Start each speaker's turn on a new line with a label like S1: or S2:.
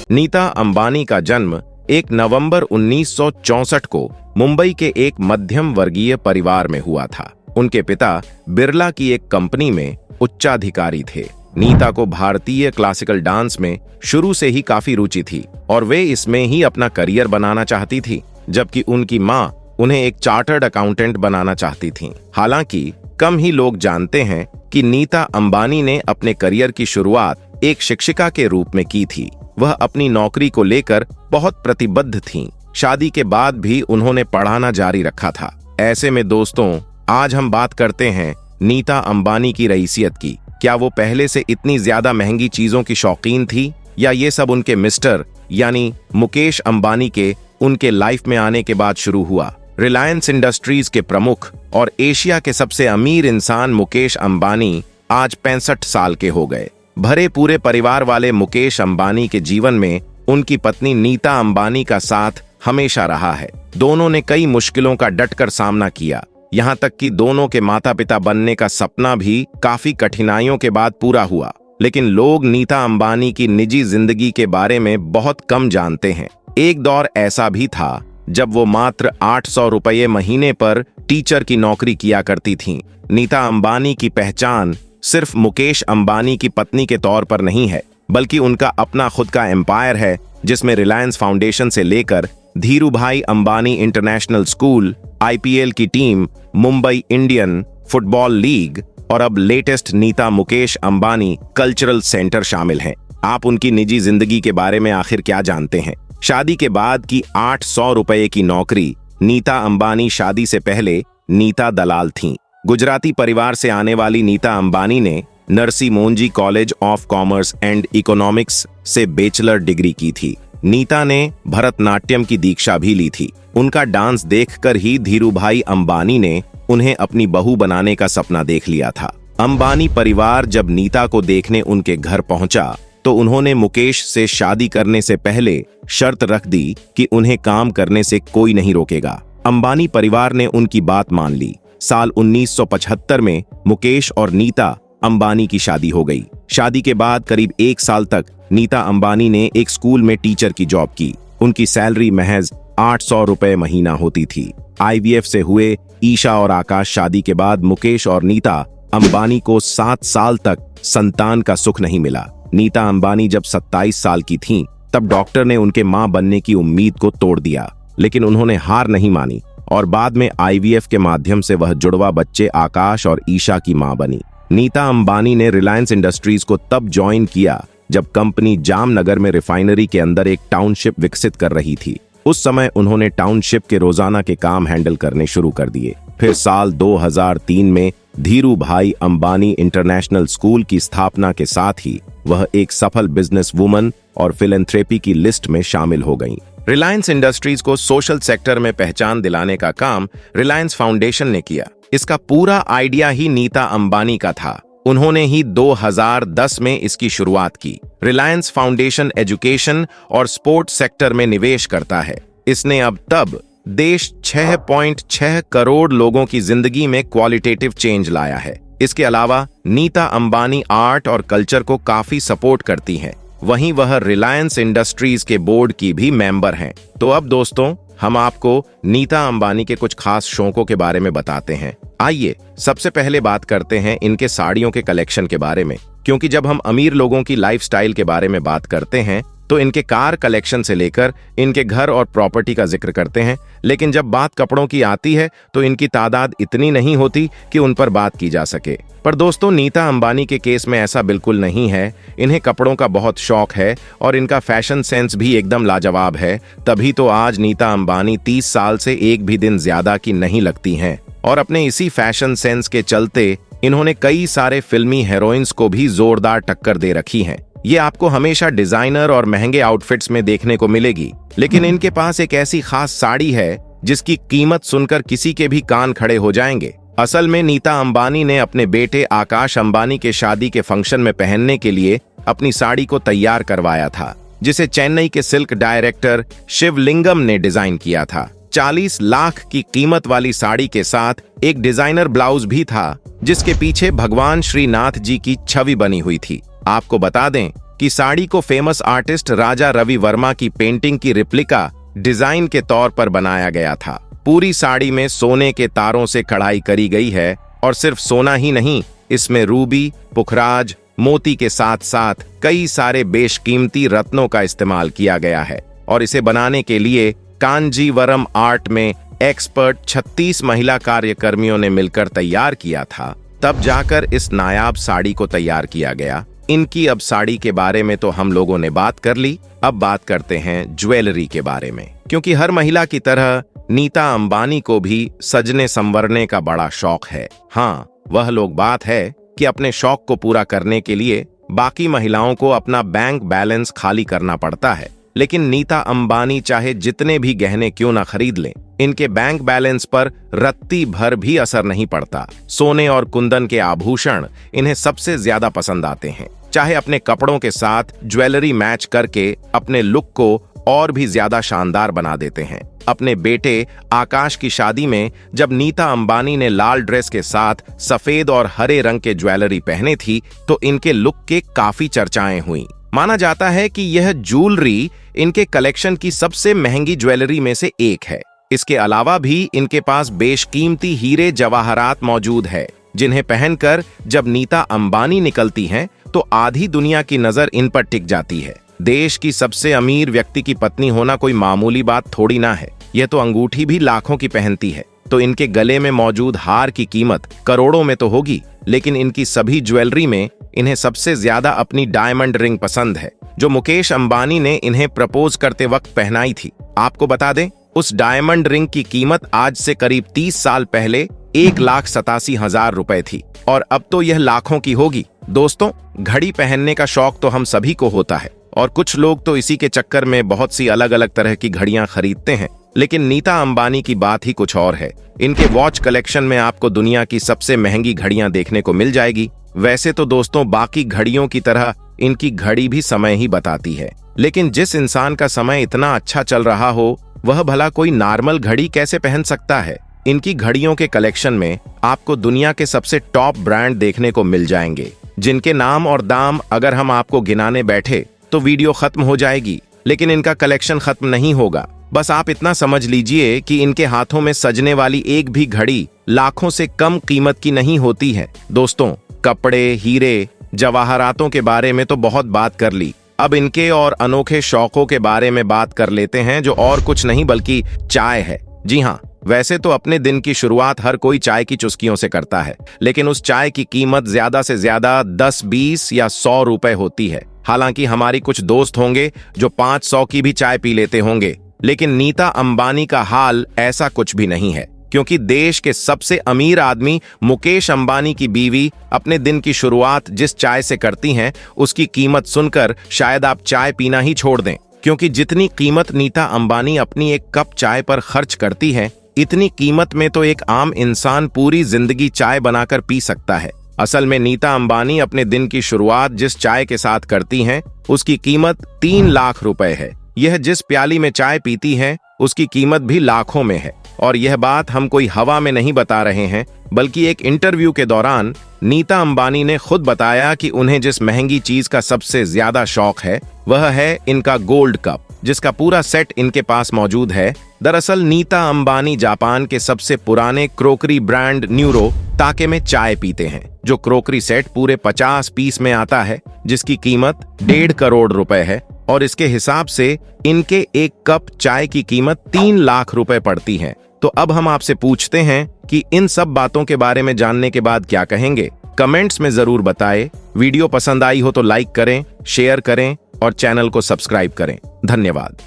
S1: नीता अंबानी का जन्म 1 नवंबर 1964 को मुंबई के एक मध्यम वर्गीय परिवार में हुआ था। उनके पिता बिरला की एक कंपनी में उच्चाधिकारी थे। नीता को भारतीय क्लासिकल डांस में शुरू से ही काफी रुचि थी और वे इसमें ही अपना करियर बनाना चाहती थी, जबकि उनकी मां उन्हें एक चार्टर्ड अकाउंटेंट बनाना चाहती थीं। हालांकि कम ही लोग जानते हैं कि नीता अंबानी ने अपने करियर की शुरुआत एक शिक्षिका के रूप में की थी। वह अपनी नौकरी को लेकर बहुत प्रतिबद्ध थीं। शादी के बाद भी उन्होंने पढ़ाना जारी रखा था। ऐसे में दोस्तों, आज हम बात करते हैं नीता अंबानी की रईसियत की। क्या वो पहले से इतनी ज्यादा महंगी चीजों की शौकीन थी, या ये सब उनके मिस्टर यानी मुकेश अंबानी के उनके लाइफ में आने के बाद शुरू हुआ? रिलायंस इंडस्ट्रीज के प्रमुख और एशिया के सबसे अमीर इंसान मुकेश अंबानी आज 65 साल के हो गए। भरे पूरे परिवार वाले मुकेश अंबानी के जीवन में उनकी पत्नी नीता अंबानी का साथ हमेशा रहा है। दोनों ने कई मुश्किलों का डटकर सामना किया, यहाँ तक कि दोनों के माता पिता बनने का सपना भी काफी कठिनाइयों के बाद पूरा हुआ। लेकिन लोग नीता अंबानी की निजी जिंदगी के बारे में बहुत कम जानते हैं। एक दौर ऐसा भी था जब वो मात्र 800 रुपये महीने पर टीचर की नौकरी किया करती थीं। नीता अंबानी की पहचान सिर्फ मुकेश अंबानी की पत्नी के तौर पर नहीं है, बल्कि उनका अपना खुद का एम्पायर है, जिसमें रिलायंस फाउंडेशन से लेकर Dhirubhai Ambani international school, IPL की team, Mumbai Indian football league और अब latest Nita Mukesh Ambani cultural centre शामिल हैं। आप उनकी निजी जिंदगी के बारे में आखिर क्या जानते हैं? शादी के बाद की 800 रुपये की नौकरी। नीता अंबानी शादी से पहले नीता दलाल थीं। गुजराती परिवार से आने वाली नीता अंबानी ने Narsee Monjee college of commerce and economics से बैचलर डिग्री की थी। नीता ने भरतनाट्यम की दीक्षा भी ली थी। उनका डांस देखकर ही धीरूभाई अंबानी ने उन्हें अपनी बहू बनाने का सपना देख लिया था। अंबानी परिवार जब नीता को देखने उनके घर पहुंचा तो उन्होंने मुकेश से शादी करने से पहले शर्त रख दी कि उन्हें काम करने से कोई नहीं रोकेगा। अंबानी परिवार ने उनकी बात मान ली। साल 1975 में मुकेश और नीता अंबानी की शादी हो गई। शादी के बाद करीब 1 साल तक नीता अंबानी ने एक स्कूल में टीचर की जॉब की। उनकी सैलरी महज 800 रुपये महीना होती थी। IVF से हुए ईशा और आकाश शादी के बाद मुकेश और नीता अंबानी को 7 साल तक संतान का सुख नहीं मिला। नीता अंबानी जब 27 साल की थीं, तब डॉक्टर ने उनके मां बनने की उम्मीद को तोड़ दिया, लेकिन उन्होंने हार नहीं मानी और बाद में IVF के माध्यम से वह जुड़वा बच्चे आकाश और ईशा की मां बनी। नीता अंबानी ने रिलायंस इंडस्ट्रीज को तब ज्वाइन किया जब कंपनी जामनगर में रिफाइनरी के अंदर एक टाउनशिप विकसित कर रही थी। उस समय उन्होंने टाउनशिप के रोजाना के काम हैंडल करने शुरू कर दिए। फिर साल 2003 में धीरूभाई अंबानी इंटरनेशनल स्कूल की स्थापना के साथ ही वह एक सफल बिजनेस वुमन और फिलैंथ्रोपी की लिस्ट में शामिल हो गईं। रिलायंस इंडस्ट्रीज को सोशल सेक्टर में पहचान दिलाने का काम रिलायंस फाउंडेशन ने किया। इसका पूरा आइडिया ही नीता अंबानी का था। उन्होंने ही 2010 में इसकी शुरुआत की। रिलायंस फाउंडेशन एजुकेशन और स्पोर्ट्स सेक्टर में निवेश करता है। इसने अब तब देश 6.6 करोड़ लोगों की जिंदगी में क्वालिटेटिव चेंज लाया है। इसके अलावा नीता अंबानी आर्ट और कल्चर को काफी सपोर्ट करती हैं। वहीं वह रिलायंस इंडस्ट्रीज के बोर्ड की भी मेंबर हैं। तो अब दोस्तों, हम आपको नीता अंबानी के कुछ खास शौकों के बारे में बताते हैं। आइए सबसे पहले बात करते हैं इनके साड़ियों के कलेक्शन के बारे में, क्योंकि जब हम अमीर लोगों की लाइफस्टाइल के बारे में बात करते हैं तो इनके कार कलेक्शन से लेकर इनके घर और प्रॉपर्टी का जिक्र करते हैं, लेकिन जब बात कपड़ों की आती है तो इनकी तादाद इतनी नहीं होती कि उन पर बात की जा सके। पर दोस्तों, नीता अंबानी के केस में ऐसा बिल्कुल नहीं है। इन्हें कपड़ों का बहुत शौक है और इनका फैशन सेंस भी एकदम लाजवाब है। तभी तो आज नीता अंबानी 30 साल से एक भी दिन ज्यादा की नहीं लगती हैं और अपने इसी फैशन सेंस के चलते इन्होंने कई सारे फिल्मी हीरोइंस को भी जोरदार टक्कर दे रखी है। ये आपको हमेशा डिजाइनर और महंगे आउटफिट्स में देखने को मिलेगी, लेकिन इनके पास एक ऐसी खास साड़ी है जिसकी कीमत सुनकर किसी के भी कान खड़े हो जाएंगे। असल में नीता अंबानी ने अपने बेटे आकाश अंबानी के शादी के फंक्शन में पहनने के लिए अपनी साड़ी को तैयार करवाया था, जिसे चेन्नई के सिल्क डायरेक्टर शिवलिंगम ने डिजाइन किया था। 40 लाख की कीमत वाली साड़ी के साथ एक डिजाइनर ब्लाउज भी था, जिसके पीछे भगवान श्रीनाथ जी की छवि बनी हुई थी। आपको बता दें कि साड़ी को फेमस आर्टिस्ट राजा रवि वर्मा की पेंटिंग की रिप्लिका डिजाइन के तौर पर बनाया गया था। पूरी साड़ी में सोने के तारों से कढ़ाई करी गई है और सिर्फ सोना ही नहीं, इसमें रूबी, पुखराज, मोती के साथ साथ कई सारे बेशकीमती रत्नों का इस्तेमाल किया गया है और इसे बनाने के लिए कांजीवरम आर्ट में एक्सपर्ट 36 महिला कार्यकर्मियों ने मिलकर तैयार किया था। तब जाकर इस नायाब साड़ी को तैयार किया गया। इनकी अब साड़ी के बारे में तो हम लोगों ने बात कर ली, अब बात करते हैं ज्वेलरी के बारे में, क्योंकि हर महिला की तरह नीता अंबानी को भी सजने संवरने का बड़ा शौक है। हाँ, वह लोग बात है कि अपने शौक को पूरा करने के लिए बाकी महिलाओं को अपना बैंक बैलेंस खाली करना पड़ता है, लेकिन नीता अंबानी चाहे जितने भी गहने क्यों ना खरीद लें, इनके बैंक बैलेंस पर रत्ती भर भी असर नहीं पड़ता। सोने और कुंदन के आभूषण इन्हें सबसे ज्यादा पसंद आते हैं। चाहे अपने कपड़ों के साथ ज्वेलरी मैच करके अपने लुक को और भी ज्यादा शानदार बना देते हैं। अपने बेटे आकाश की शादी में जब नीता अंबानी ने लाल ड्रेस के साथ सफेद और हरे रंग के ज्वेलरी पहने थी तो इनके लुक के काफी चर्चाएं हुई। माना जाता है कि यह ज्वेलरी इनके कलेक्शन की सबसे महंगी ज्वेलरी में से एक है। इसके अलावा भी इनके पास बेशकीमती हीरे जवाहरात मौजूद है, जिन्हें पहनकर जब नीता अंबानी निकलती हैं तो आधी दुनिया की नजर इन पर टिक जाती है। देश की सबसे अमीर व्यक्ति की पत्नी होना कोई मामूली बात थोड़ी ना है। यह तो अंगूठी भी लाखों की पहनती है, तो इनके गले में मौजूद हार की कीमत करोड़ों में तो होगी। लेकिन इनकी सभी ज्वेलरी में इन्हें सबसे ज्यादा अपनी डायमंड रिंग पसंद है, जो मुकेश अंबानी ने इन्हें प्रपोज करते वक्त पहनाई थी। आपको बता दें, उस डायमंड रिंग की कीमत आज से करीब 30 साल पहले 1,87,000 रुपए थी और अब तो यह लाखों की होगी। दोस्तों, घड़ी पहनने का शौक तो हम सभी को होता है और कुछ लोग तो इसी के चक्कर में बहुत सी अलग अलग तरह की घड़ियां खरीदते हैं। लेकिन नीता अंबानी की बात ही कुछ और है। इनके वॉच कलेक्शन में आपको दुनिया की सबसे महंगी घड़ियां देखने को मिल जाएगी। वैसे तो दोस्तों, बाकी घड़ियों की तरह इनकी घड़ी भी समय ही बताती है, लेकिन जिस इंसान का समय इतना अच्छा चल रहा हो वह भला कोई नॉर्मल घड़ी कैसे पहन सकता है। इनकी घड़ियों के कलेक्शन में आपको दुनिया के सबसे टॉप ब्रांड देखने को मिल जाएंगे, जिनके नाम और दाम अगर हम आपको गिनाने बैठे तो वीडियो खत्म हो जाएगी। लेकिन इनका कलेक्शन खत्म नहीं होगा। बस आप इतना समझ लीजिए कि इनके हाथों में सजने वाली एक भी घड़ी लाखों से कम कीमत की नहीं होती है। दोस्तों, कपड़े, हीरे, जवाहरातों के बारे में तो बहुत बात कर ली, अब इनके और अनोखे शौकों के बारे में बात कर लेते हैं, जो और कुछ नहीं बल्कि चाय है। जी हाँ, वैसे तो अपने दिन की शुरुआत हर कोई चाय की चुस्कियों से करता है, लेकिन उस चाय की कीमत ज्यादा से ज्यादा 10, 20 या 100 रुपए होती है। हालांकि हमारी कुछ दोस्त होंगे जो 500 की भी चाय पी लेते होंगे, लेकिन नीता अंबानी का हाल ऐसा कुछ भी नहीं है, क्योंकि देश के सबसे अमीर आदमी मुकेश अंबानी की बीवी अपने दिन की शुरुआत जिस चाय से करती हैं, उसकी कीमत सुनकर शायद आप चाय पीना ही छोड़ दें। क्योंकि जितनी कीमत नीता अंबानी अपनी एक कप चाय पर खर्च करती है, इतनी कीमत में तो एक आम इंसान पूरी जिंदगी चाय बनाकर पी सकता है। असल में नीता अंबानी अपने दिन की शुरुआत जिस चाय के साथ करती हैं, उसकी कीमत 3 लाख रुपए है। यह जिस प्याली में चाय पीती हैं, उसकी कीमत भी लाखों में है। और यह बात हम कोई हवा में नहीं बता रहे हैं, बल्कि एक इंटरव्यू के दौरान नीता अंबानी ने खुद बताया कि उन्हें जिस महंगी चीज का सबसे ज्यादा शौक है वह है इनका गोल्ड कप, जिसका पूरा सेट इनके पास मौजूद है। दरअसल नीता अंबानी जापान के सबसे पुराने क्रोकरी ब्रांड न्यूरो ताके में चाय पीते हैं, जो क्रोकरी सेट पूरे 50 पीस में आता है, जिसकी कीमत 1.5 करोड़ रुपए है और इसके हिसाब से इनके एक कप चाय की कीमत 3 लाख रुपए पड़ती है। तो अब हम आपसे पूछते हैं कि इन सब बातों के बारे में जानने के बाद क्या कहेंगे? कमेंट्स में जरूर बताएं। वीडियो पसंद आई हो तो लाइक करें, शेयर करें और चैनल को सब्सक्राइब करें। धन्यवाद।